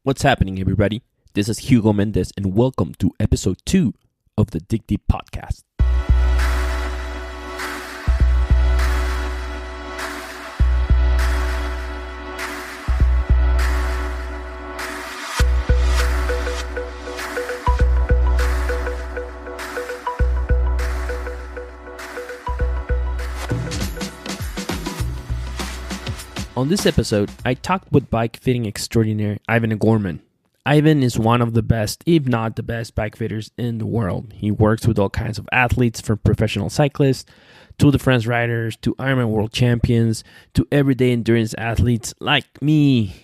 What's happening, everybody? This is Hugo Mendez, and welcome to episode 2 of the Dig Deep podcast. On this episode, I talked with bike fitting extraordinaire Ivan O'Gorman. Ivan is one of the best, if not the best, bike fitters in the world. He works with all kinds of athletes, from professional cyclists, Tour de France riders, to Ironman world champions, to everyday endurance athletes like me.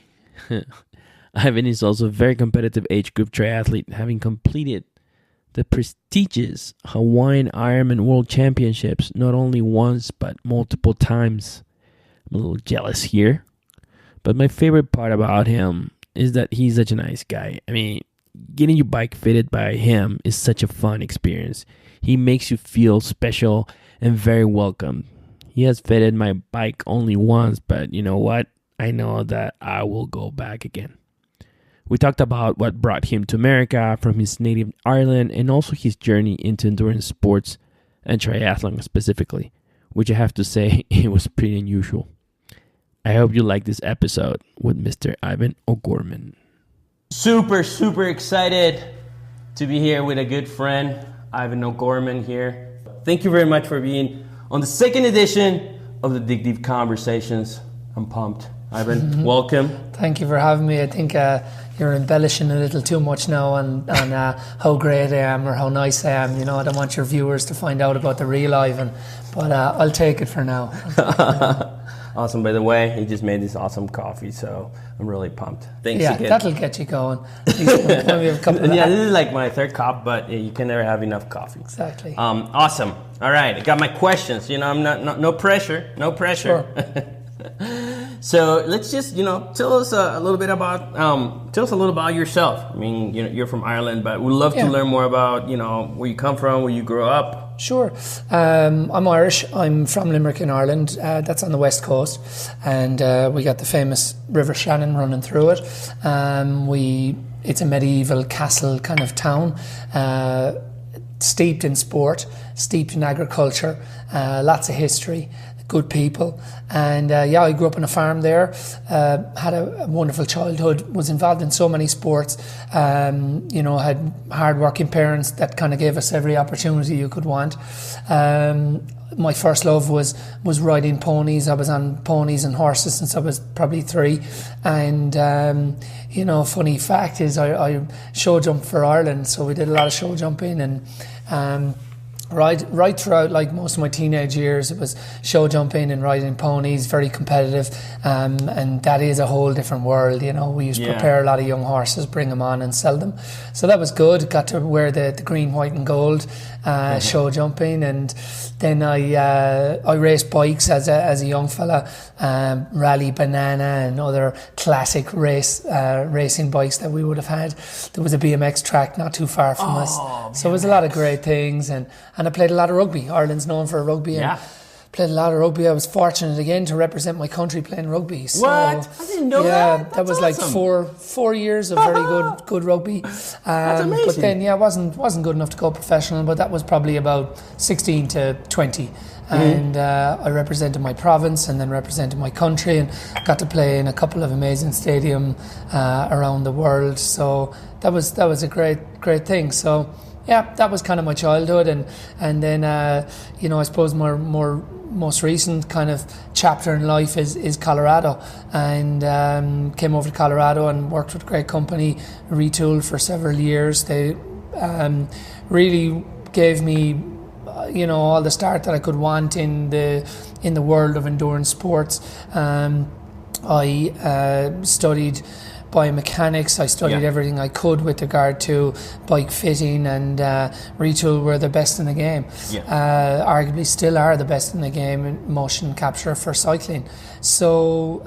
Ivan is also a very competitive age group triathlete, having completed the prestigious Hawaiian Ironman world championships not only once but multiple times. I'm a little jealous here, but my favorite part about him is that he's such a nice guy. I mean, getting your bike fitted by him is such a fun experience. He makes you feel special and very welcome. He has fitted my bike only once, but you know what? I know that I will go back again. We talked about what brought him to America from his native Ireland, and also his journey into endurance sports and triathlon specifically, which I have to say, it was pretty unusual. I hope you like this episode with Mr. Ivan O'Gorman. Super excited to be here with a good friend, Ivan O'Gorman here. Thank you very much for being on the second edition of the Dig Deep Conversations. I'm pumped. Ivan, welcome. Thank you for having me. I think you're embellishing a little too much now on how great I am or how nice I am. You know, I don't want your viewers to find out about the real Ivan, but I'll take it for now. Awesome. By the way, he just made this awesome coffee, so I'm really pumped. Thanks again. Yeah, that'll get you going. We have a couple this is like my third cup, but you can never have enough coffee. Exactly. Awesome. All right, I got my questions. You know, I'm not no pressure. Sure. So let's just, tell us a little bit about yourself. I mean, you're from Ireland, but we'd love to learn more about, where you come from, where you grew up. Sure. I'm Irish. I'm from Limerick in Ireland. That's on the west coast. And we got the famous River Shannon running through it. It's a medieval castle kind of town, steeped in sport, steeped in agriculture, lots of history, good people. And I grew up on a farm there, had a wonderful childhood, was involved in so many sports, had hard-working parents that kind of gave us every opportunity you could want. My first love was riding ponies. I was on ponies and horses since I was probably 3. And, funny fact is I show jumped for Ireland, so we did a lot of show jumping and right throughout, like most of my teenage years, it was show jumping and riding ponies, very competitive, and that is a whole different world. We used to prepare a lot of young horses, bring them on and sell them, so that was good. Got to wear the green, white and gold show jumping, and then I raced bikes as a young fella, Rally Banana and other classic racing bikes that we would have had. There was a BMX track not too far from us, so it was a lot of great things, and I played a lot of rugby. Ireland's known for rugby. And played a lot of rugby. I was fortunate again to represent my country playing rugby. So, what? I didn't know that. That was awesome. Like four years of very good rugby. That's amazing. But then, wasn't good enough to go professional. But that was probably about 16 to 20. Mm-hmm. And I represented my province and then represented my country and got to play in a couple of amazing stadiums around the world. So that was a great thing. So. Yeah, that was kind of my childhood, and then I suppose more most recent kind of chapter in life is Colorado, and came over to Colorado and worked with a great company, Retooled, for several years. They really gave me all the start that I could want in the world of endurance sports. I studied biomechanics. I studied everything I could with regard to bike fitting, and Retool were the best in the game. Arguably still are the best in the game in motion capture for cycling. So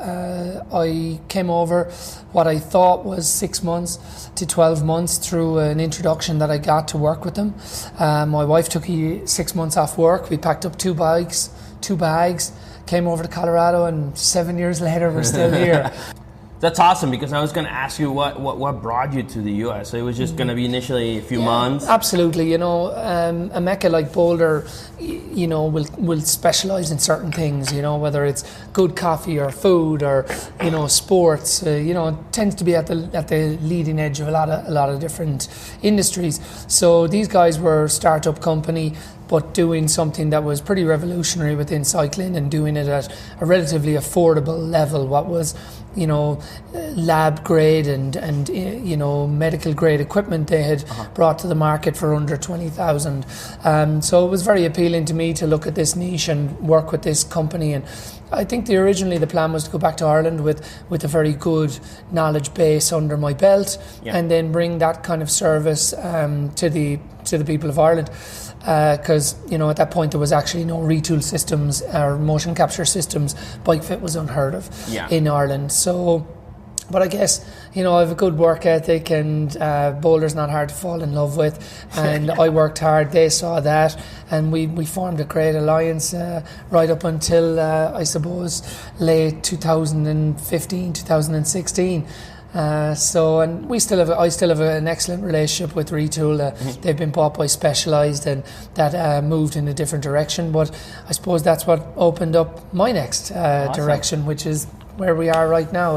I came over what I thought was 6 months to 12 months through an introduction that I got to work with them. My wife took 6 months off work. We packed up 2 bags, came over to Colorado, and 7 years later we're still here. That's awesome, because I was going to ask you what brought you to the U.S. So it was just going to be initially a few months? Absolutely. You know, a mecca like Boulder, you know, will specialize in certain things, you know, whether it's good coffee or food or, you know, sports, you know, it tends to be at the leading edge of a lot of different industries. So these guys were a startup company, but doing something that was pretty revolutionary within cycling and doing it at a relatively affordable level. What was, you know, lab grade and you know, medical grade equipment they had brought to the market for under 20,000. So it was very appealing to me to look at this niche and work with this company. And I think originally the plan was to go back to Ireland with a very good knowledge base under my belt, and then bring that kind of service to the people of Ireland. Because, you know, at that point there was actually no retool systems or motion capture systems. Bike fit was unheard of in Ireland. So, but I guess, you know, I have a good work ethic, and Boulder's not hard to fall in love with, and I worked hard, they saw that, and we formed a great alliance right up until I suppose late 2015, 2016. So, and I still have an excellent relationship with Retool. They've been bought by Specialized, and that moved in a different direction. But I suppose that's what opened up my next direction, which is where we are right now,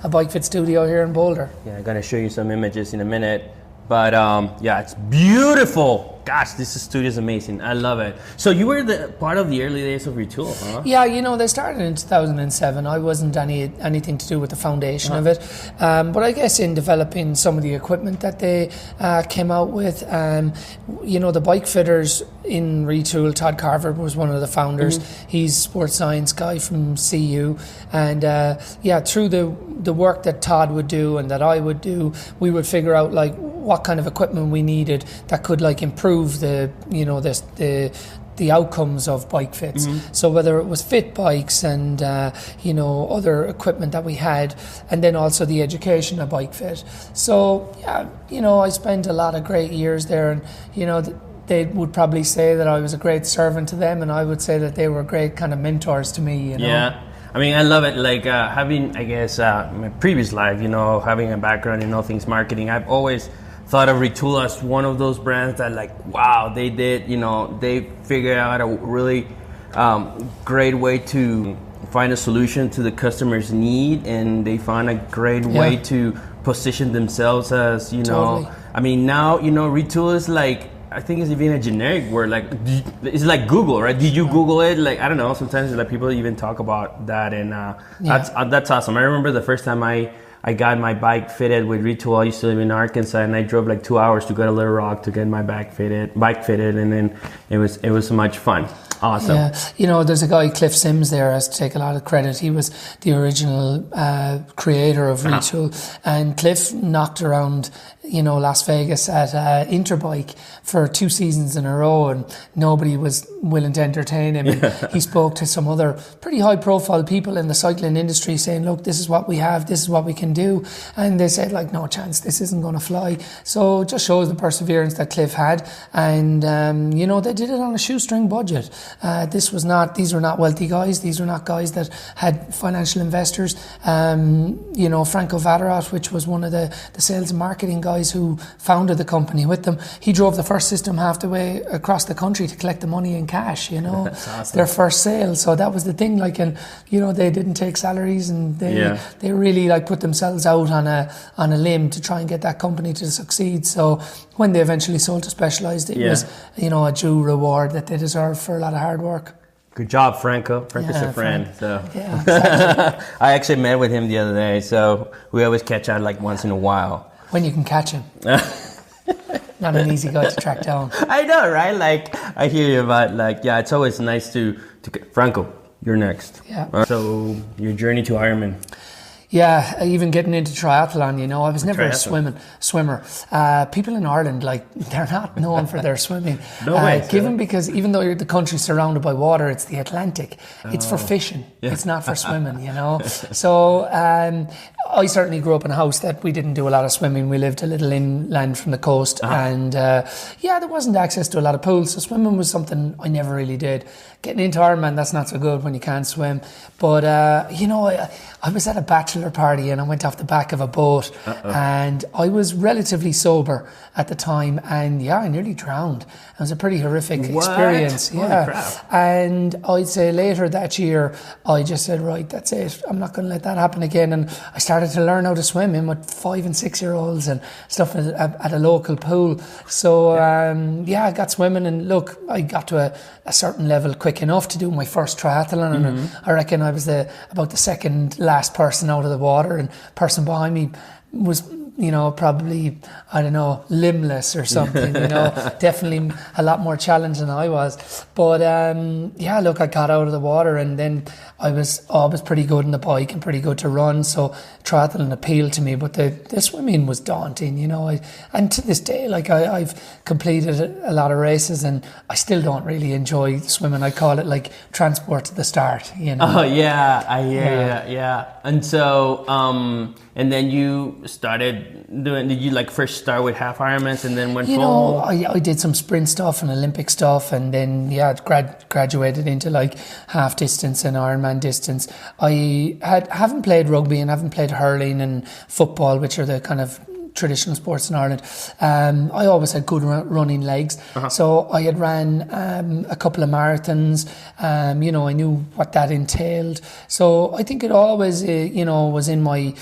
a bike fit studio here in Boulder. Yeah, I'm gonna show you some images in a minute. But yeah, it's beautiful. Gosh, this studio is amazing. I love it. So you were part of the early days of Retool, huh? Yeah, you know, they started in 2007. I wasn't anything to do with the foundation of it. But I guess in developing some of the equipment that they came out with, you know, the bike fitters in Retool, Todd Carver was one of the founders. He's a sports science guy from CU. And yeah, through the work that Todd would do and that I would do, we would figure out like what kind of equipment we needed that could like improve the, you know, the outcomes of bike fits. So whether it was fit bikes and you know, other equipment that we had, and then also the education of bike fit. So yeah, you know, I spent a lot of great years there, and you know, they would probably say that I was a great servant to them, and I would say that they were great kind of mentors to me, you know. Yeah, I mean, I love it. Like having, I guess, my previous life, you know, having a background in all things marketing, I've always thought of Retool as one of those brands that, like, wow, they did, you know, they figured out a really great way to find a solution to the customer's need, and they found a great way to position themselves as, you know, I mean, now, you know, Retool is like, I think it's even a generic word, like, it's like Google, right? Did you Google it? Like, I don't know, sometimes like people even talk about that, and that's awesome. I remember the first time I got my bike fitted with Retool. I used to live in Arkansas, and I drove like 2 hours to go to Little Rock to get my bike fitted, and then it was so much fun. Awesome. Yeah, you know, there's a guy, Cliff Sims, there, has to take a lot of credit. He was the original creator of Retool, and Cliff knocked around, you know, Las Vegas at Interbike for 2 seasons in a row, and nobody was willing to entertain him. And he spoke to some other pretty high-profile people in the cycling industry, saying, "Look, this is what we have, this is what we can do," and they said, like, "No chance, this isn't going to fly." So it just shows the perseverance that Cliff had, and you know, they did it on a shoestring budget. These were not wealthy guys. These were not guys that had financial investors. You know, Franco Vaderat, which was one of the sales and marketing guys who founded the company with them, he drove the first system half the way across the country to collect the money in cash, you know. That's awesome. Their first sale. So that was the thing, like, and you know, they didn't take salaries, and they really like put themselves out on a limb to try and get that company to succeed. So when they eventually sold to Specialized, it was, you know, a due reward that they deserved for a lot of hard work. Good job, Franco. Franco's a friend. So yeah, exactly. I actually met with him the other day, so we always catch up like once in a while. When you can catch him. Not an easy guy to track down. I know, right? Like, I hear you, but like, yeah, it's always nice to Franco, you're next. Yeah. So your journey to Ironman. Yeah, even getting into triathlon, you know, I was never a swimmer. People in Ireland, like, they're not known for their swimming. No way. Because even though the country's surrounded by water, it's the Atlantic. It's for fishing. Yeah. It's not for swimming, you know. So I certainly grew up in a house that we didn't do a lot of swimming. We lived a little inland from the coast, and there wasn't access to a lot of pools, so swimming was something I never really did. Getting into Ironman, that's not so good when you can't swim. But, you know, I was at a bachelor's bachelor party and I went off the back of a boat. And I was relatively sober at the time, and I nearly drowned. It was a pretty horrific experience. Holy crap. And I'd say later that year, I just said, right, that's it. I'm not going to let that happen again. And I started to learn how to swim in with 5 and 6 year olds and stuff at a local pool. So I got swimming, and look, I got to a certain level quick enough to do my first triathlon, and I reckon I was about the second last person out of the water, and person behind me was, probably, I don't know, limbless or something, definitely a lot more challenging than I was. But look, I got out of the water, and then I was always pretty good on the bike and pretty good to run, so triathlon appealed to me. But the swimming was daunting, and to this day, like I've completed a lot of races, and I still don't really enjoy swimming. I call it like transport to the start, Oh yeah, I hear yeah. And so and then you started doing, did you like first start with half Ironmans and then went full? I did some sprint stuff and Olympic stuff, and then graduated into like half distance and Ironman distance. I haven't played rugby and haven't played hurling and football, which are the kind of traditional sports in Ireland. I always had good running legs, so I had ran a couple of marathons. I knew what that entailed, so I think it always was in my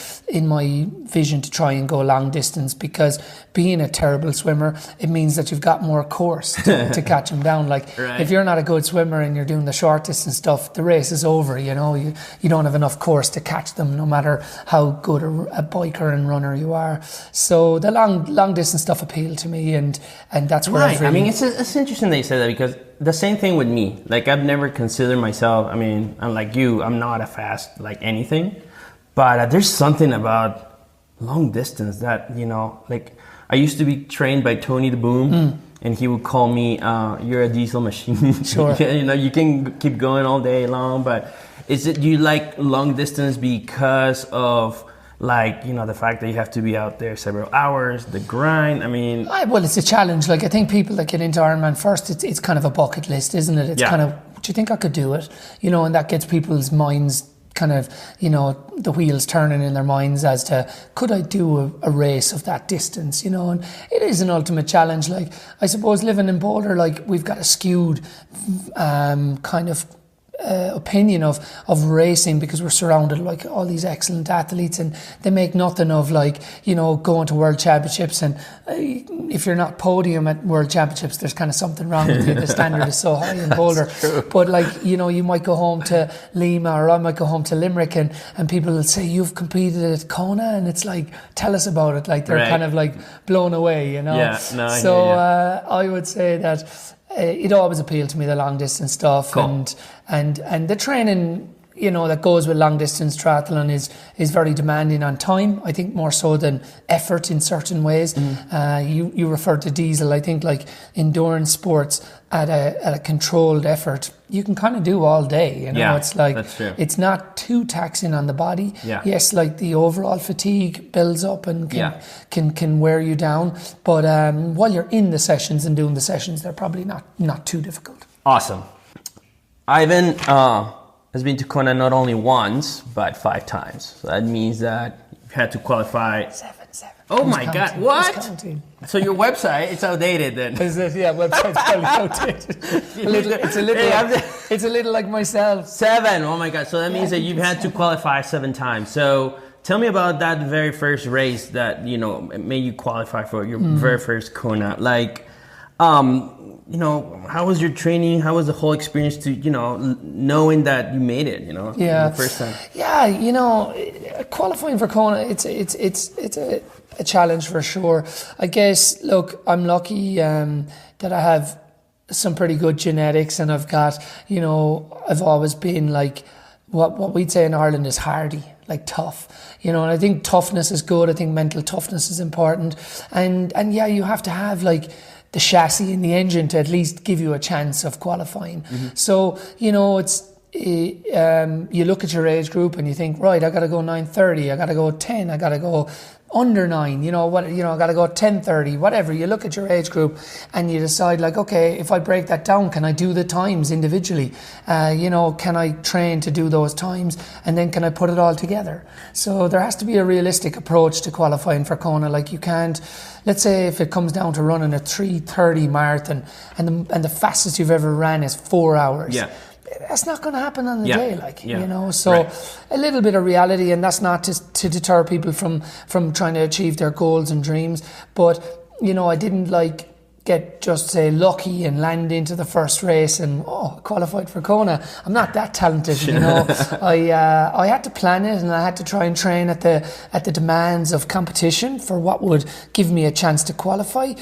vision to try and go long distance, because being a terrible swimmer, it means that you've got more course to catch them down. Like if you're not a good swimmer and you're doing the short distance stuff, the race is over. You don't have enough course to catch them, no matter how good a biker and runner you are. So the long distance stuff appealed to me, and that's where I've really... I mean, it's interesting that you say that, because the same thing with me. Like, I've never considered myself, I mean, unlike you, I'm not a fast like anything, but there's something about long distance that, like, I used to be trained by Tony the Boom, and he would call me, you're a diesel machine. Sure. You can keep going all day long, but do you like long distance because of, like, the fact that you have to be out there several hours, the grind? I mean... Well, it's a challenge. Like, I think people that get into Ironman first, it's kind of a bucket list, isn't it? It's kind of, do you think I could do it? And that gets people's minds kind of, the wheels turning in their minds as to, could I do a race of that distance, and it is an ultimate challenge. Like, I suppose living in Boulder, like, we've got a skewed kind of opinion of racing, because we're surrounded like all these excellent athletes, and they make nothing of, like, going to world championships, and if you're not podium at world championships, there's kind of something wrong with you. The standard is so high in Boulder. But like, you might go home to Lima, or I might go home to Limerick, and people will say, you've competed at Kona, and it's like, tell us about it. Like, they're kind of like blown away, I would say that it always appealed to me, the long distance stuff. Cool. and the training, that goes with long distance triathlon is very demanding on time, I think, more so than effort in certain ways. You referred to diesel. I think, like, endurance sports at a controlled effort, you can kind of do all day. It's like, it's not too taxing on the body. Yes, like, the overall fatigue builds up and can wear you down, but while you're in the sessions and doing the sessions, they're probably not too difficult. Awesome. Ivan has been to Kona not only once, but 5 times. So that means that you've had to qualify. Seven. Oh my God, what? So your website, it's outdated then. Is it? Yeah, website's probably outdated. It's a little like myself. 7, oh my God. So that means that you've had to qualify 7 times. So tell me about that very first race that, made you qualify for your very first Kona. Like, how was your training? How was the whole experience to, knowing that you made it, the first time? Yeah, qualifying for Kona, it's a challenge for sure. I guess, look, I'm lucky that I have some pretty good genetics, and I've got, I've always been like, what we'd say in Ireland is hardy, like tough, and I think toughness is good. I think mental toughness is important. And you have to have, like, the chassis and the engine to at least give you a chance of qualifying. So, you look at your age group and you think, right, I got to go 9:30, I got to go 10, I got to go under 9, I got to go 10:30, whatever. You look at your age group and you decide, like, okay, if I break that down, can I do the times individually? Can I train to do those times, and then can I put it all together? So there has to be a realistic approach to qualifying for Kona. Like, you can't, let's say if it comes down to running a 3:30 marathon and the fastest you've ever ran is 4 hours. Yeah. That's not going to happen on the day, So right. A little bit of reality, and that's not to deter people from trying to achieve their goals and dreams. But, I didn't get just say lucky and land into the first race and qualified for Kona. I'm not that talented, I had to plan it, and I had to try and train at the demands of competition for what would give me a chance to qualify.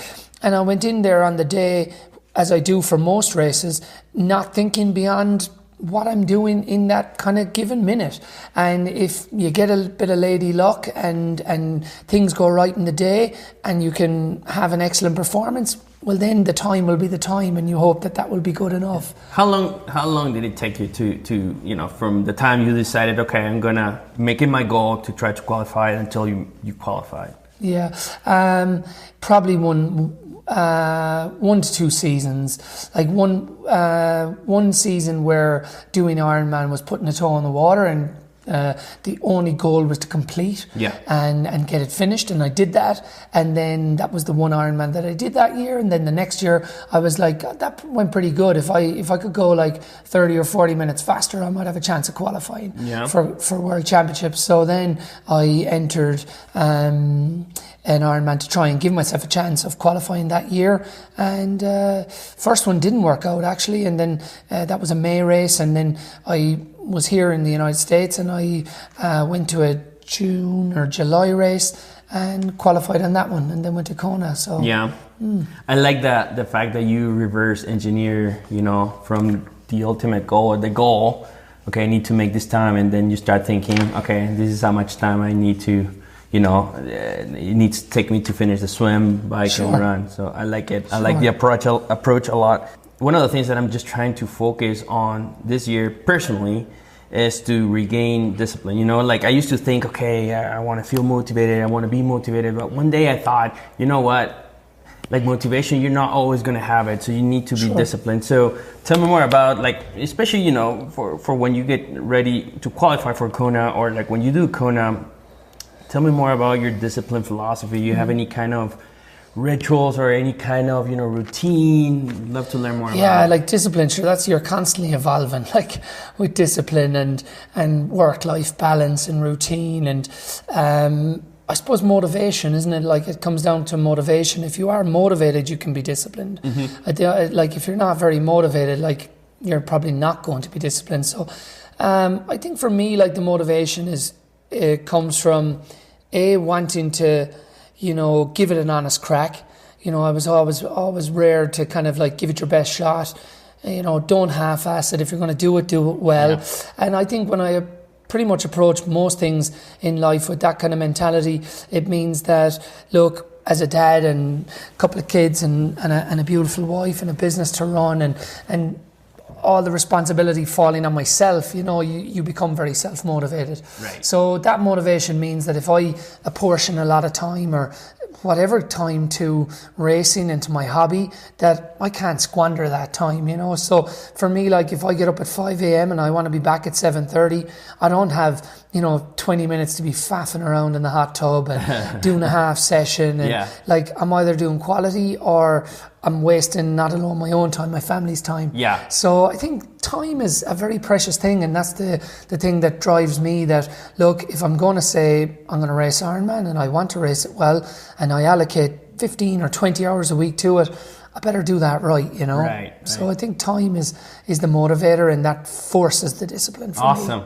And I went in there on the day, as I do for most races, not thinking beyond what I'm doing in that kind of given minute. And if you get a bit of lady luck and things go right in the day and you can have an excellent performance, well, then the time will be the time, and you hope that will be good enough. How long did it take you to from the time you decided, okay, I'm gonna make it my goal to try to qualify until you qualified? Yeah, probably 1 to 2 seasons. Like one season where doing Ironman was putting a toe in the water, and the only goal was to complete and get it finished, and I did that. And then that was the one Ironman that I did that year. And then the next year I was like, that went pretty good. If I could go like 30 or 40 minutes faster, I might have a chance of qualifying for World Championships. So then I entered an Ironman to try and give myself a chance of qualifying that year. And first one didn't work out, actually, and then that was a May race, and then I was here in the United States, and I went to a June or July race and qualified on that one, and then went to Kona. So I like that, the fact that you reverse engineer, from the ultimate goal, or the goal, okay, I need to make this time, and then you start thinking, okay, this is how much time I need to, it needs to take me to finish the swim, bike, and run. So I like it. I like the approach a lot. One of the things that I'm just trying to focus on this year personally is to regain discipline. Like, I used to think, okay, I want to feel motivated, I want to be motivated. But one day I thought, you know what? Like, motivation, you're not always going to have it. So you need to be disciplined. So tell me more about, like, especially, for when you get ready to qualify for Kona, or like when you do Kona, tell me more about your discipline philosophy. You have any kind of rituals or any kind of routine? Love to learn more about it. Like discipline, sure, you're constantly evolving, like with discipline and work-life balance and routine, and I suppose motivation, isn't it? Like, it comes down to motivation. If you are motivated, you can be disciplined. Like, if you're not very motivated, like, you're probably not going to be disciplined. So I think for me, like, the motivation it comes from wanting to give it an honest crack. I was always rare to kind of like give it your best shot. Don't half-ass it. If you're going to do it well. Yeah. And I think when I pretty much approach most things in life with that kind of mentality, it means that, look, as a dad and a couple of kids and a beautiful wife and a business to run and all the responsibility falling on myself, you become very self-motivated. Right. So that motivation means that if I apportion a lot of time or whatever time to racing and to my hobby, that I can't squander that time, So for me, like, if I get up at 5 a.m. and I want to be back at 7:30, I don't have, 20 minutes to be faffing around in the hot tub and doing a half session. And like, I'm either doing quality or I'm wasting not alone my own time, my family's time. Yeah. So I think time is a very precious thing, and that's the thing that drives me, that, look, if I'm going to say I'm going to race Ironman and I want to race it well, and I allocate 15 or 20 hours a week to it, I better do that right, Right. So I think time is the motivator, and that forces the discipline for me. Awesome.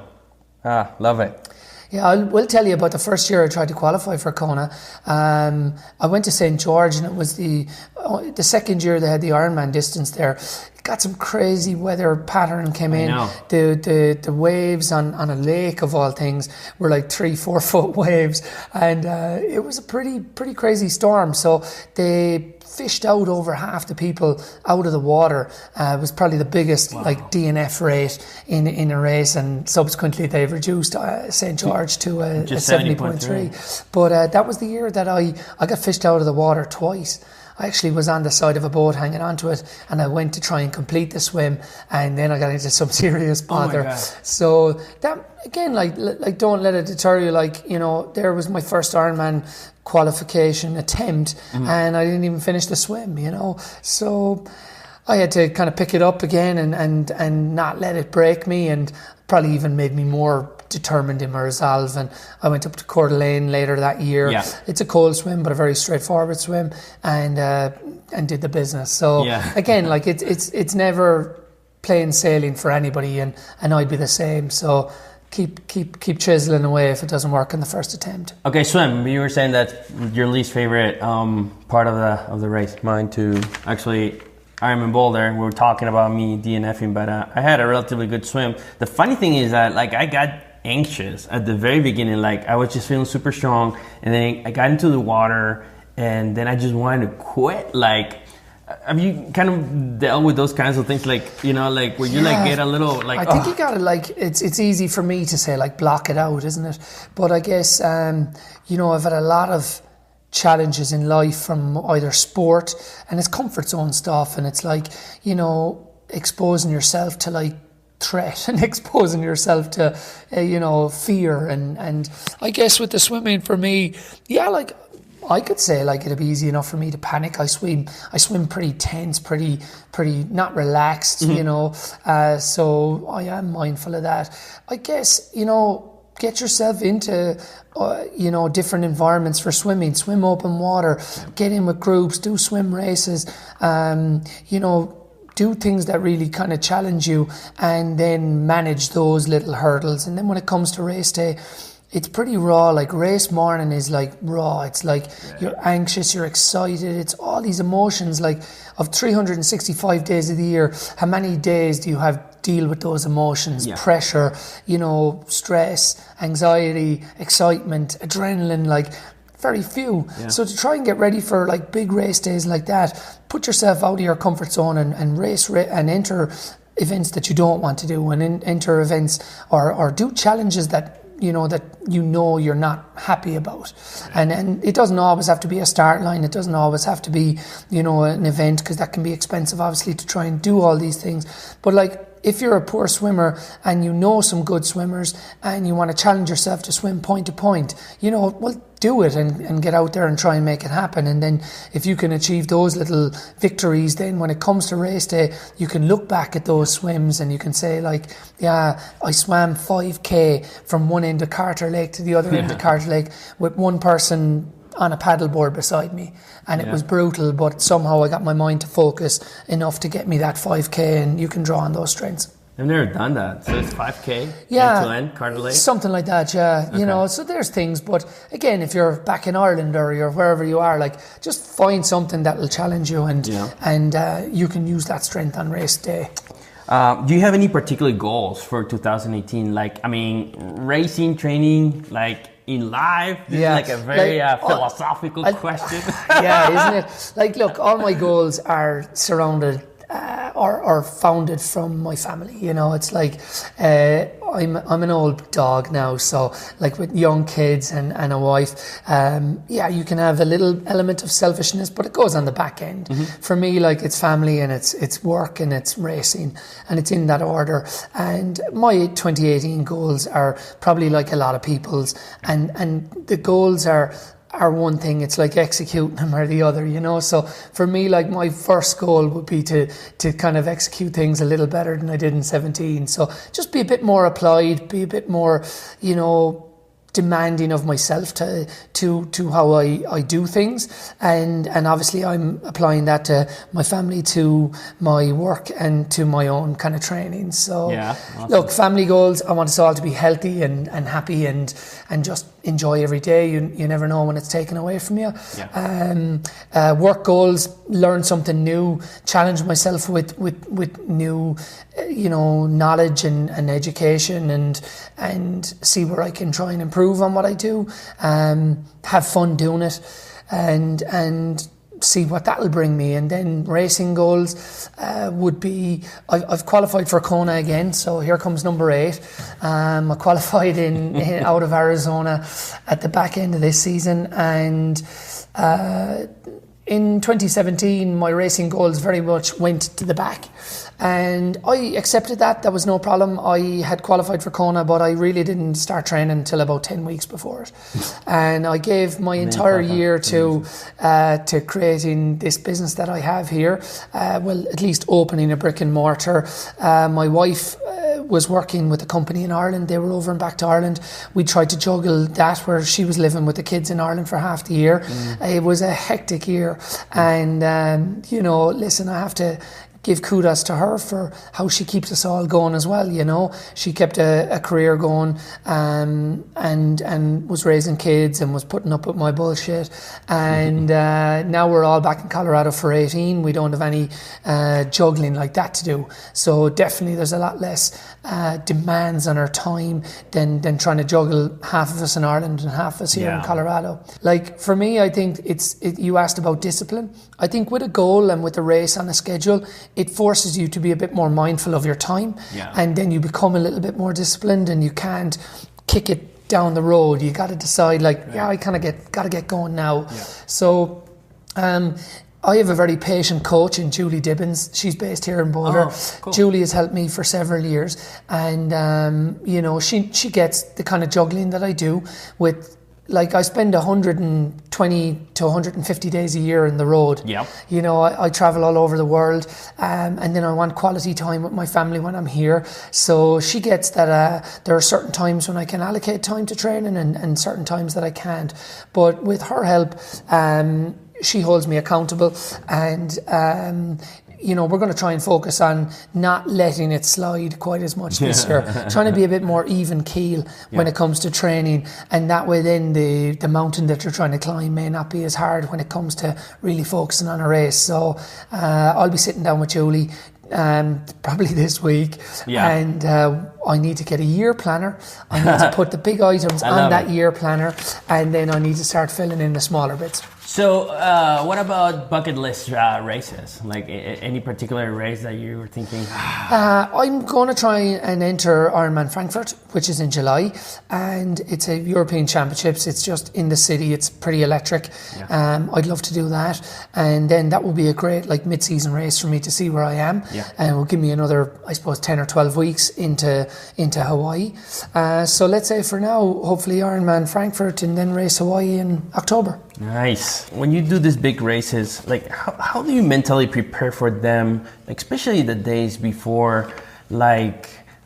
Love it. Yeah, I will tell you about the first year I tried to qualify for Kona. I went to St. George, and it was the second year they had the Ironman distance there. got some crazy weather pattern came in. The waves on a lake of all things were like 3-4 foot waves, and it was a pretty crazy storm. So they fished out over half the people out of the water. It was probably the biggest like DNF rate in a race, and subsequently they've reduced St. George to a 70.3. But that was the year that I got fished out of the water twice. I actually was on the side of a boat hanging onto it, and I went to try and complete the swim, and then I got into some serious bother. So that, again, like don't let it deter you. Like, you know, there was my first Ironman qualification attempt, and I didn't even finish the swim, you know. So I had to kind of pick it up again and not let it break me, and probably even made me more determined in my resolve. And I went up to Coeur d'Alene later that year. It's a cold swim, but a very straightforward swim, and did the business. So again, like it's never plain sailing for anybody, and I'd be the same. So keep chiseling away if it doesn't work in the first attempt. Okay, swim. You were saying that your least favorite part of the race. Mine too. Actually, Ironman Boulder. We were talking about me DNFing, but I had a relatively good swim. The funny thing is that like I got anxious at the very beginning. Like I was just feeling super strong, and then I got into the water, and then I just wanted to quit. Like, have you kind of dealt with those kinds of things, like, you know, like where you like get a little like, I think you gotta, like, it's easy for me to say like block it out, isn't it? But I guess you know, I've had a lot of challenges in life from either sport, and it's comfort zone stuff, and it's like, you know, exposing yourself to like threat and exposing yourself to you know, fear, and I guess with the swimming for me, like I could say like it'd be easy enough for me to panic. I swim pretty tense, pretty not relaxed, you know, so I am mindful of that. I guess, you know, get yourself into you know, different environments for swimming. Swim open water, get in with groups, do swim races, you know, do things that really kind of challenge you, and then manage those little hurdles. And then when it comes to race day, it's pretty raw. Like race morning is like raw. It's like you're anxious, you're excited. It's all these emotions. Like of 365 days of the year, how many days do you have deal with those emotions? Pressure, you know, stress, anxiety, excitement, adrenaline, like very few. So to try and get ready for like big race days like that, put yourself out of your comfort zone and race and enter events that you don't want to do, and enter events or do challenges that you know you're not happy about. And it doesn't always have to be a start line. It doesn't always have to be, you know, an event, because that can be expensive obviously to try and do all these things. But like, if you're a poor swimmer and you know some good swimmers and you want to challenge yourself to swim point to point, you know, well, do it and get out there and try and make it happen. And then if you can achieve those little victories, then when it comes to race day, you can look back at those swims and you can say like, yeah, I swam 5k from one end of Carter Lake to the other end of Carter Lake with one person on a paddleboard beside me, and it was brutal, but somehow I got my mind to focus enough to get me that 5k, and you can draw on those strengths. I've never done that. So it's 5k end to end, Carter Lake? Something like that, you know, so there's things. But again, if you're back in Ireland or you're wherever you are, like, just find something that will challenge you, and you can use that strength on race day. Do you have any particular goals for 2018? Like, I mean, racing, training, like in life? This is like a very philosophical question. Isn't it? Like, look, all my goals are surrounded or founded from my family. You know, it's like I'm an old dog now, so like with young kids and a wife, you can have a little element of selfishness, but it goes on the back end. For me, like, it's family and it's work and it's racing, and it's in that order. And my 2018 goals are probably like a lot of people's, and the goals are one thing, it's like executing them are the other, you know. So for me, like, my first goal would be to kind of execute things a little better than I did in 17. So just be a bit more applied, be a bit more, you know, demanding of myself to how I do things, and obviously I'm applying that to my family, to my work, and to my own kind of training. So awesome. Look, family goals, I want us all to be healthy and happy and just enjoy every day. You never know when it's taken away from you. Yeah. Work goals, learn something new, challenge myself with new, knowledge and education, and see where I can try and improve on what I do. Have fun doing it, and see what that'll bring me. And then racing goals would be, I've qualified for Kona again, so here comes number 8. I qualified in out of Arizona at the back end of this season, and in 2017 my racing goals very much went to the back, and I accepted that. That was no problem. I had qualified for Kona, but I really didn't start training until about 10 weeks before it. And I gave my entire year to creating this business that I have here. Well, at least opening a brick and mortar. My wife was working with a company in Ireland. They were over and back to Ireland. We tried to juggle that, where she was living with the kids in Ireland for half the year. It was a hectic year. And, listen, I have to give kudos to her for how she keeps us all going as well. She kept a career going, and was raising kids and was putting up with my bullshit. And now we're all back in Colorado for 18. We don't have any juggling like that to do. So definitely there's a lot less demands on our time than trying to juggle half of us in Ireland and half of us here in Colorado. Like, for me, I think you asked about discipline. I think with a goal and with a race on a schedule, it forces you to be a bit more mindful of your time, and then you become a little bit more disciplined, and you can't kick it down the road. You got to decide, I kind of got to get going now. So I have a very patient coach in Julie Dibbins. She's based here in Boulder. Oh, cool. Julie has helped me for several years, and she gets the kind of juggling that I do with. Like, I spend 120 to 150 days a year on the road. Yeah. I travel all over the world, and then I want quality time with my family when I'm here. So she gets that there are certain times when I can allocate time to training, and certain times that I can't. But with her help, she holds me accountable, and we're going to try and focus on not letting it slide quite as much this year, trying to be a bit more even keel when it comes to training, and that way then the mountain that you're trying to climb may not be as hard when it comes to really focusing on a race. So I'll be sitting down with Julie probably this week, and I need to get a year planner. I need to put the big items on that year planner, and then I need to start filling in the smaller bits. So what about bucket list races? Like any particular race that you were thinking? I'm going to try and enter Ironman Frankfurt, which is in July, and it's a European Championships. It's just in the city. It's pretty electric. I'd love to do that, and then that will be a great mid-season race for me to see where I am, and it will give me another, I suppose, 10 or 12 weeks into Hawaii. So let's say for now, hopefully Ironman Frankfurt, and then race Hawaii in October. Nice. When you do these big races, how do you mentally prepare for them? Especially the days before, I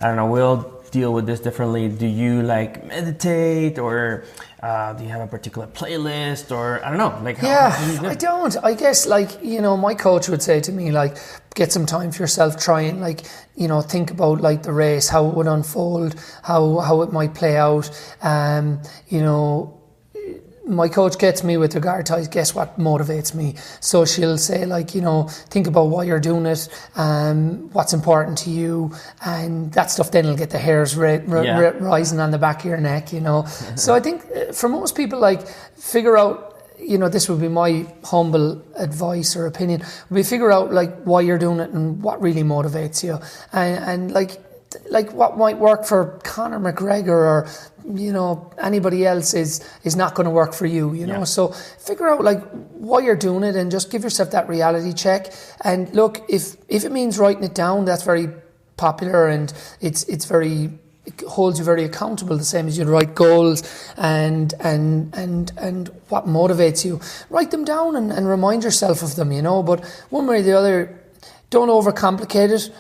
don't know, we'll deal with this differently. Do you meditate, or do you have a particular playlist, or I don't know? I don't. I guess my coach would say to me, get some time for yourself, try and think about the race, how it would unfold, how it might play out. My coach gets me with regard to, guess what motivates me. So she'll say, think about why you're doing it, what's important to you, and that stuff then will get the hairs rising on the back of your neck, So I think for most people, figure out, this would be my humble advice or opinion, figure out why you're doing it and what really motivates you, and what might work for Conor McGregor or anybody else is not going to work for you. So figure out why you're doing it, and just give yourself that reality check. And look, if it means writing it down, that's very popular, and it holds you very accountable, the same as you'd write goals and what motivates you. Write them down and remind yourself of them, but one way or the other, don't overcomplicate it.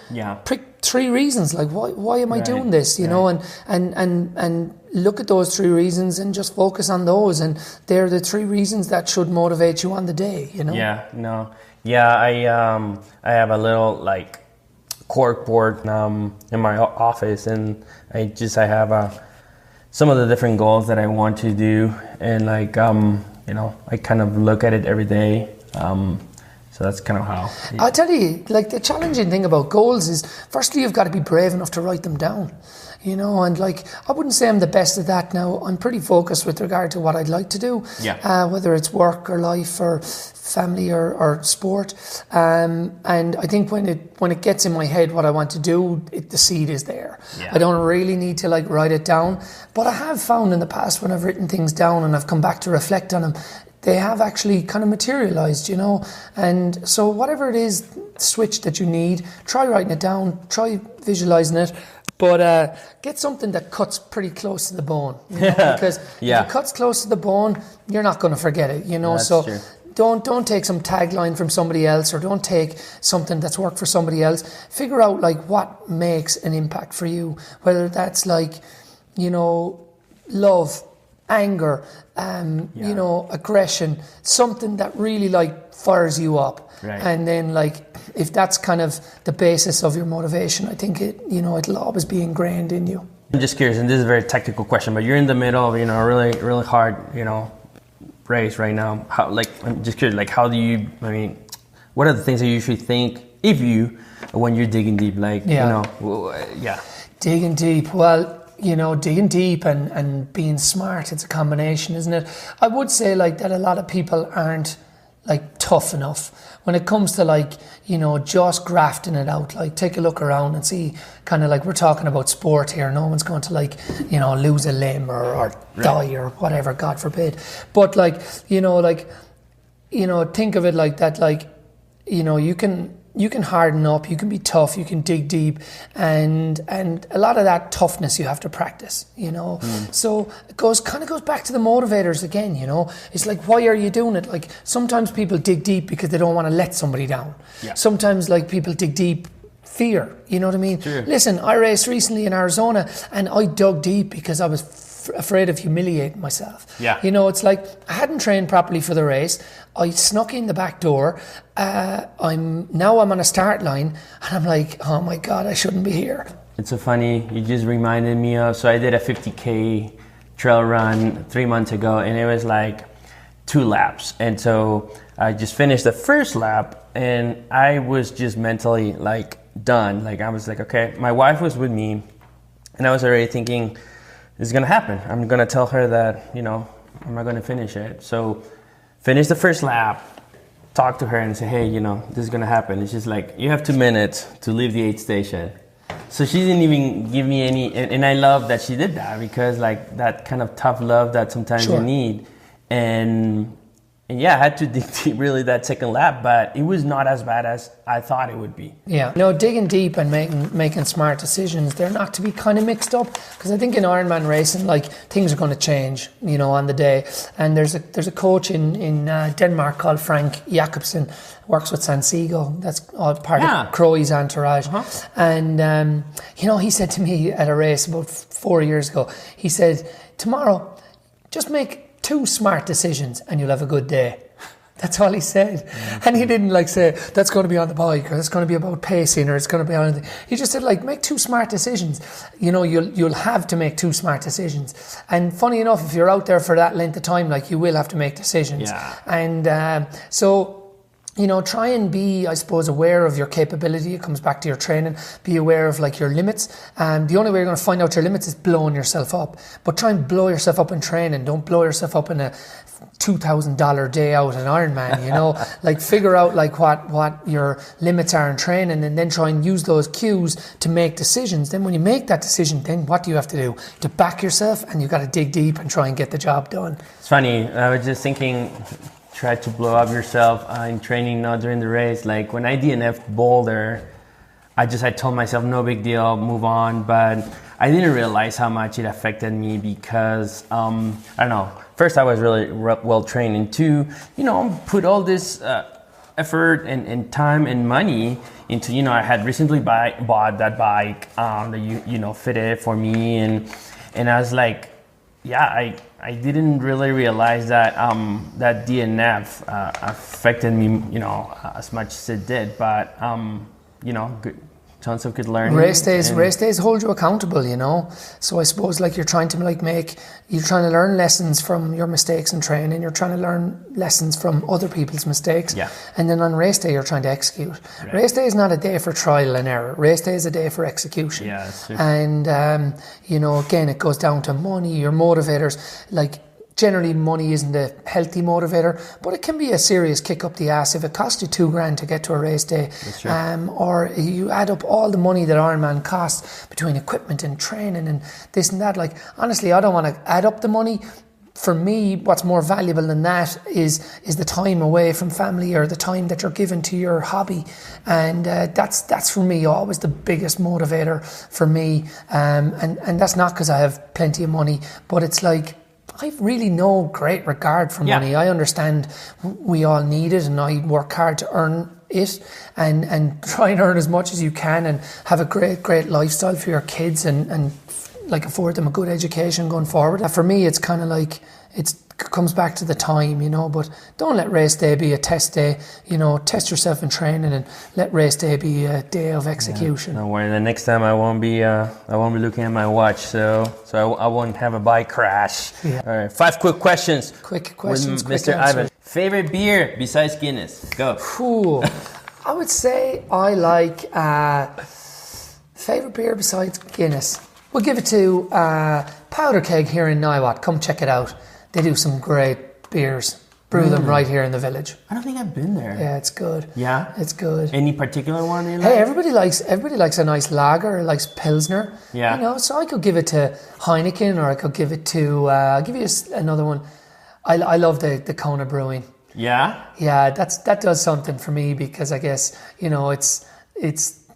Pick 3 reasons, why am I doing this, and look at those 3 reasons and just focus on those, and they're the 3 reasons that should motivate you on the day, I have a little cork board in my office, and I have some of the different goals that I want to do, and like I kind of look at it every day. So that's kind of how. I'll tell you, like the challenging thing about goals is, firstly, you've got to be brave enough to write them down, and like, I wouldn't say I'm the best at that now. I'm pretty focused with regard to what I'd like to do, whether it's work or life or family or sport. And I think when it gets in my head what I want to do, the seed is there. Yeah. I don't really need to like write it down. But I have found in the past when I've written things down and I've come back to reflect on them, they have actually kind of materialized, and so whatever it is, switch that you need, try writing it down, try visualizing it, but get something that cuts pretty close to the bone, because if it cuts close to the bone, you're not going to forget it, That's so true. Don't take some tagline from somebody else, or don't take something that's worked for somebody else. Figure out like what makes an impact for you, whether that's like, love, anger, aggression, something that really like fires you up. Right. And then like, if that's kind of the basis of your motivation, I think it'll always be ingrained in you. I'm just curious, and this is a very technical question, but you're in the middle of, a really, really hard, race right now. How, like, I'm just curious, like, how do you, what are the things that you usually think when you're digging deep, Digging deep. Well, digging deep and being smart, it's a combination, isn't it? I would say like that a lot of people aren't like tough enough when it comes to like, just grafting it out. Like, take a look around and see, kind of like, we're talking about sport here. No one's going to like, lose a limb or die or whatever, God forbid. But like, think of it like that, like, you can harden up, you can be tough, you can dig deep, and a lot of that toughness you have to practice, So it goes back to the motivators again, It's like, why are you doing it? Like, sometimes people dig deep because they don't want to let somebody down. Yeah. Sometimes like people dig deep, fear, you know what I mean? Sure. Listen, I raced recently in Arizona and I dug deep because I was afraid of humiliating myself. Yeah. It's like, I hadn't trained properly for the race. I snuck in the back door. I'm on a start line and I'm like, oh my God, I shouldn't be here. It's so funny. You just reminded me of, so I did a 50K trail run 3 months ago, and it was like 2 laps. And so I just finished the first lap and I was just mentally like done. Like, I was like, okay, my wife was with me and I was already thinking, this is going to happen. I'm going to tell her that, I'm not going to finish it. So finish the first lap, talk to her and say, hey, this is going to happen. It's just like, you have 2 minutes to leave the aid station. So she didn't even give me any, and I love that she did that, because like that kind of tough love that sometimes you need. And yeah, I had to dig deep really that second lap, but it was not as bad as I thought it would be. Yeah, digging deep and making smart decisions, they're not to be kind of mixed up, because I think in Ironman racing, like, things are going to change, on the day. And there's a coach in Denmark called Frank Jacobsen, works with Sansigo. That's all part of Crowy's entourage. Uh-huh. And he said to me at a race about 4 years ago, he said, tomorrow, just make 2 smart decisions and you'll have a good day. That's all he said. Mm-hmm. And he didn't like say, that's going to be on the bike, or that's going to be about pacing, or it's going to be on anything. He just said, like, make 2 smart decisions. You'll have to make 2 smart decisions. And funny enough, if you're out there for that length of time, like, you will have to make decisions. Yeah. And so, try and be, I suppose, aware of your capability. It comes back to your training. Be aware of like your limits. The only way you're going to find out your limits is blowing yourself up. But try and blow yourself up in training. Don't blow yourself up in a $2,000 day out in Ironman, like, figure out like what your limits are in training, and then try and use those cues to make decisions. Then when you make that decision, then what do you have to do? To back yourself, and you've got to dig deep and try and get the job done. It's funny. I was just thinking, try to blow up yourself in training, not during the race. Like, when I DNF'd Boulder, I told myself, no big deal, move on. But I didn't realize how much it affected me, because, I don't know, first I was really well trained, and 2, put all this effort and time and money into, I had recently bought that bike that fitted for me, and I was like, yeah, I didn't really realize that that DNF affected me, as much as it did. But good. tons of good learning. Race days hold you accountable, you know. So I suppose like you're trying to learn lessons from your mistakes in training. You're trying to learn lessons from other people's mistakes. Yeah. And then on race day, you're trying to execute. Right. Race day is not a day for trial and error. Race day is a day for execution. Yeah, that's true. And you know, again, it goes down to money, your motivators. Like generally, money isn't a healthy motivator, but it can be a serious kick up the ass if it costs you $2,000 to get to a race day. Or you add up all the money that Ironman costs between equipment and training and this and that. Like honestly, I don't want to add up the money. For me, what's more valuable than that is the time away from family or the time that you're given to your hobby, and that's for me always the biggest motivator for me. And that's not because I have plenty of money, but it's like I really no great regard for money. I understand we all need it, and I work hard to earn it and try and earn as much as you can and have a great lifestyle for your kids and like afford them a good education going forward. For me, it's kind of like it comes back to the time, you know, but don't let race day be a test day, you know, test yourself in training and let race day be a day of execution. Don't worry, the next time I won't be looking at my watch, so I won't have a bike crash. Yeah. All right, 5 quick questions. Quick questions, with Mr. Ivan. Favorite beer besides Guinness? Go. Ooh, I would say I like favorite beer besides Guinness. We'll give it to Powder Keg here in Niwot. Come check it out. They do some great beers. Brew them right here in the village. I don't think I've been there. Yeah, it's good. Yeah? It's good. Any particular one you like? Hey, everybody likes a nice lager, likes Pilsner. Yeah. You know, so I could give it to Heineken, or I could give it to, I'll give you another one. I love the Kona brewing. Yeah? Yeah, that does something for me because I guess, you know, it's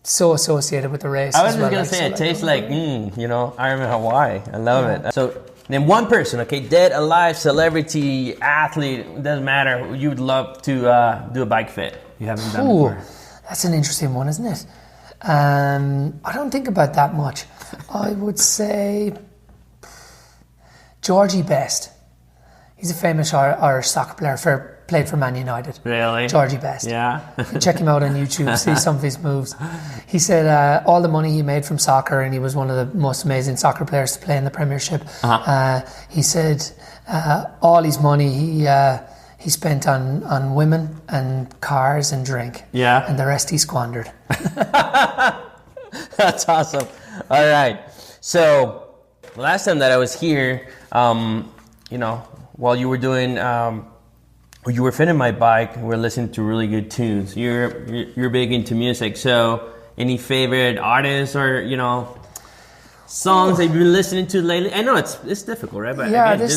so associated with the race. I was just going to say, it tastes like, you know, Ironman Hawaii. I love it. So, name one person, okay, dead, alive, celebrity, athlete, it doesn't matter, who you would love to do a bike fit. You haven't done before. That's an interesting one, isn't it? I don't think about that much. I would say Georgie Best. He's a famous Irish soccer player, played for Man United. Really? Georgie Best. Yeah. Check him out on YouTube, see some of his moves. He said all the money he made from soccer, and he was one of the most amazing soccer players to play in the Premiership. He said all his money he spent on women and cars and drink. Yeah. And the rest he squandered. That's awesome. All right. So last time that I was here, you know, while you were doing, you were fitting my bike, we were listening to really good tunes. You're big into music, so any favorite artists or, you know, songs that you've been listening to lately? I know it's difficult, right? But yeah, again,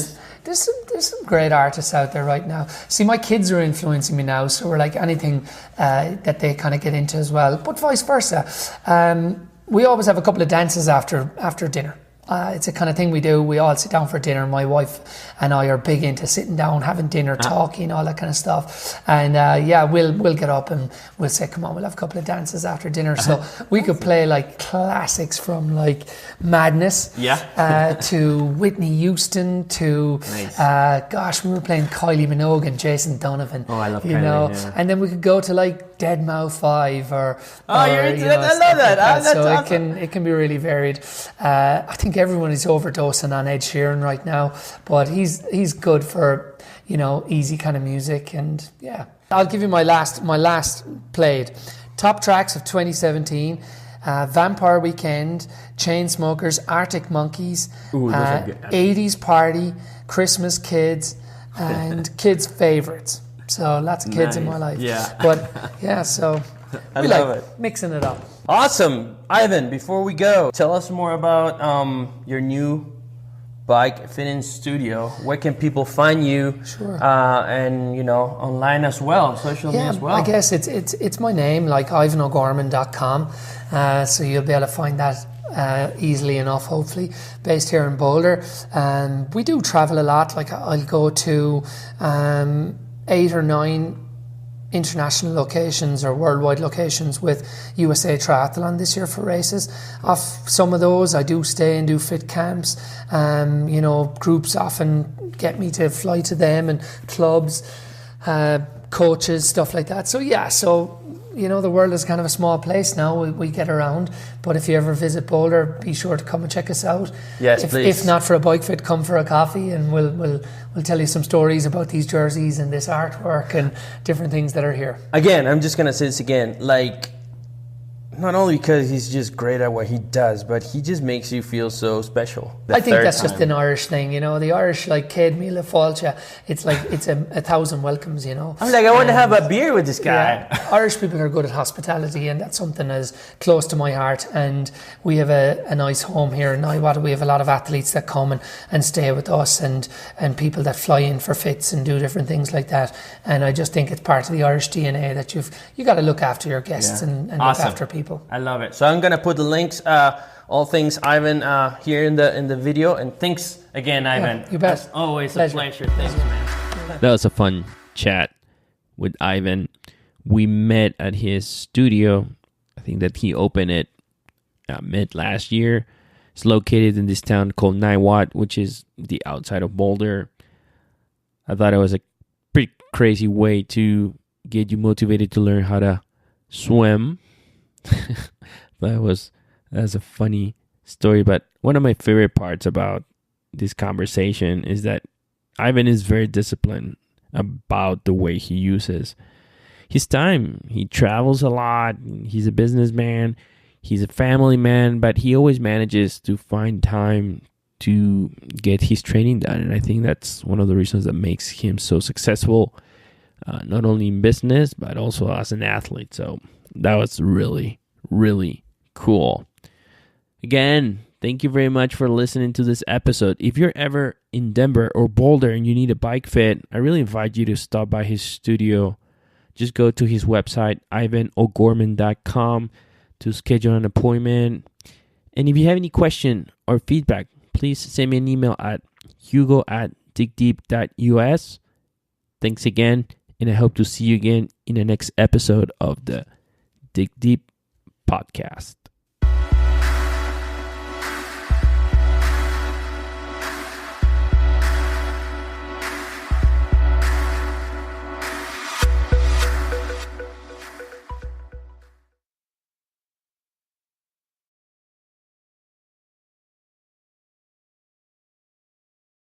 there's some great artists out there right now. See, my kids are influencing me now, so we're like anything that they kind of get into as well, but vice versa. We always have a couple of dances after dinner. It's a kind of thing we do. We all sit down for dinner. My wife and I are big into sitting down, having dinner, talking, all that kind of stuff. And we'll get up and we'll say, come on, we'll have a couple of dances after dinner. So we could play like classics from like Madness to Whitney Houston to, we were playing Kylie Minogue and Jason Donovan. Oh, I love you Kylie, know. yeah. And then we could go to like Deadmau 5 or you're into that? I love that. So awesome. It can be really varied. I think everyone is overdosing on Ed Sheeran right now, but he's good for, you know, easy kind of music. And yeah, I'll give you my last played top tracks of 2017. Vampire Weekend, Chainsmokers, Arctic Monkeys, 80s Party, Christmas Kids, and kids' favorites. So lots of kids in my life. Yeah. But yeah, so I love it. Mixing it up. Awesome. Ivan, before we go, tell us more about your new bike fitting studio. Where can people find you? Sure. And, you know, online as well, social media as well. I guess it's my name, like ivanogorman.com. So you'll be able to find that easily enough, hopefully, based here in Boulder. We do travel a lot. Like I'll go to 8 or 9 international locations or worldwide locations with USA Triathlon this year for races. Off some of those, I do stay and do fit camps. You know, groups often get me to fly to them, and clubs, coaches, stuff like that. So yeah, so you know, the world is kind of a small place now. We get around, but if you ever visit Boulder, be sure to come and check us out. Yes, please. If not for a bike fit, come for a coffee, and we'll tell you some stories about these jerseys and this artwork and different things that are here. Again, I'm just gonna say this again, like, not only because he's just great at what he does, but he just makes you feel so special. I think that's just an Irish thing, you know. The Irish, like, Céad Míle Fáilte, it's like it's a 1,000 welcomes, you know. I'm like, I want to have a beer with this guy. Yeah, Irish people are good at hospitality, and that's something that's close to my heart. And we have a nice home here in Niwata. We have a lot of athletes that come and stay with us, and people that fly in for fits and do different things like that. And I just think it's part of the Irish DNA that you got to look after your guests and look after people. I love it. So I'm gonna put the links, all things Ivan, here in the video. And thanks again, Ivan. Yeah, you bet. As always, a pleasure. Thanks, man. That was a fun chat with Ivan. We met at his studio. I think that he opened it mid last year. It's located in this town called Niwot, which is the outside of Boulder. I thought it was a pretty crazy way to get you motivated to learn how to swim. That's a funny story, but one of my favorite parts about this conversation is that Ivan is very disciplined about the way he uses his time. He travels a lot. He's a businessman. He's a family man, but he always manages to find time to get his training done. And I think that's one of the reasons that makes him so successful, not only in business, but also as an athlete. So that was really, really cool. Again, thank you very much for listening to this episode. If you're ever in Denver or Boulder and you need a bike fit, I really invite you to stop by his studio. Just go to his website, ivano'gorman.com, to schedule an appointment. And if you have any question or feedback, please send me an email at hugo@digdeep.us. Thanks again, and I hope to see you again in the next episode of the Dig Deep podcast.